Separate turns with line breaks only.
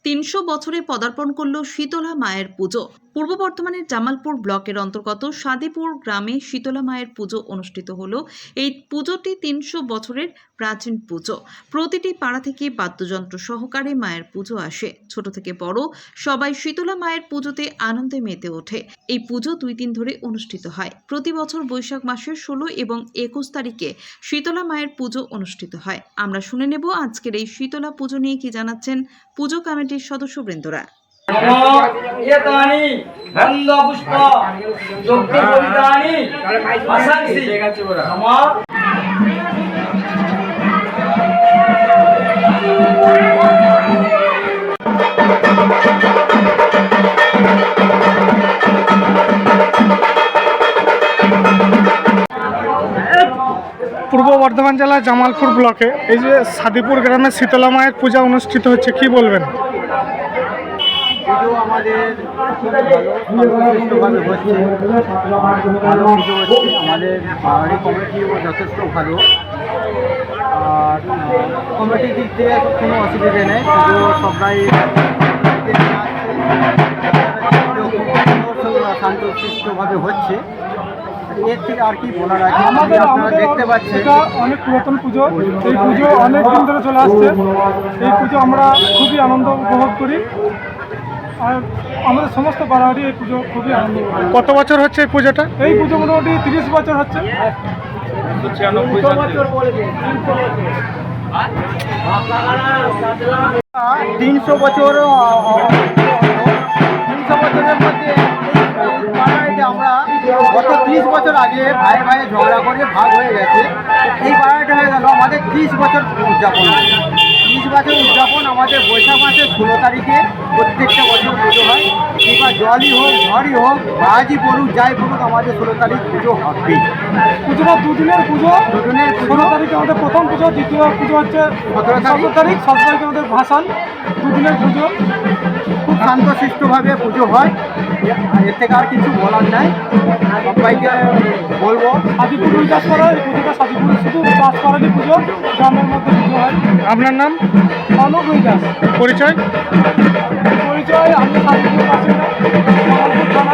300 বছরে পদার্পণ করল শীতলা মায়ের পুজো। পূর্ব বর্ধমানের জামালপুর ব্লকের অন্তর্গত সাদিপুর গ্রামে শীতলা মায়ের পুজো অনুষ্ঠিত হলো। এই পুজোটি 300 বছরের প্রাচীন পুজো। প্রতিটি পাড়া থেকে বাদ্যযন্ত্র সহকারে মায়ের পুজো আসে। ছোট থেকে বড় সবাই শীতলা মায়ের পুজোতে আনন্দে মেতে ওঠে। এই পুজো 2 দিন ধরে অনুষ্ঠিত হয়। প্রতি বছর বৈশাখ মাসের 16 এবং 21 তারিখে শীতলা মায়ের পুজো অনুষ্ঠিত হয়। আমরা শুনে নেব আজকের এই শীতলা পুজো নিয়ে কি জানাচ্ছেন পুজো কমিটির সদস্যবৃন্দরা।
পূর্ব বর্ধমান জেলার জামালপুর ব্লকে এই যে সাদিপুর গ্রামে শীতলা মায়ের পূজা অনুষ্ঠিত হচ্ছে, কি বলবেন?
পুজো আমাদের খুব ভালো সুষ্ঠুভাবে হচ্ছে, ভালো পুজো হচ্ছে। আমাদের বাড়ি কমিটিও যথেষ্ট ভালো, আর কমিটির দিক থেকে কোনো অসুবিধে নেই। পুজো সবাই শান্তশিষ্টভাবে হচ্ছে। এর থেকে আর কি বলার আছে, আপনারা দেখতে পাচ্ছেন
অনেক পুরাতন পুজো, এই পুজো অনেক দিন ধরে চলে আসছে। এই পুজো আমরা খুবই আনন্দ উপভোগ করি, আর আমাদের সমস্ত পাড়ারই এই পুজো খুবই আনন্দ। কত বছর হচ্ছে এই পুজোটা? এই পুজো মোটামুটি 30 বছর হচ্ছে।
300 বছর 300 বছরের মধ্যে পাড়ায় আমরা গত 30 বছর আগে ভাই ভাই ঝগড়া করে ভাগ হয়ে গেছে। এই পাড়াটা হয়ে গেল আমাদের 30 বছর উদযাপন। 30 বছর উদযাপন আমাদের বৈশাখ মাসের 16 তারিখে প্রত্যেকটা বছর পুজো হয়। এবার জলই হোক, ঝড়ই হোক, বাজই পড়ুক, যাই পড়ুক, আমাদের 16 তারিখ পুজো হবে।
পুজোটা 2 দিনের পুজো। 16 তারিখে আমাদের প্রথম পুজো, দ্বিতীয় পুজো হচ্ছে 17 তারিখ। 17 তারিখে আমাদের ভাসান। 2 দিনের পুজো,
খুব শান্তশিষ্টভাবে পুজো হয়। এর থেকে আর কিছু বলার নাই। সবাইকে বলবো
সাদিপুর উল্লাস করা, এই পুজোটা সাদিপুর শুধু উল্লাস করারই পুজো, গ্রামের মধ্যে পুজো হয়। আপনার নাম? অনুপ উল্লাস। পরিচয়? আমি সাদিপুর বাসিন্দা, জামালপুর থানা।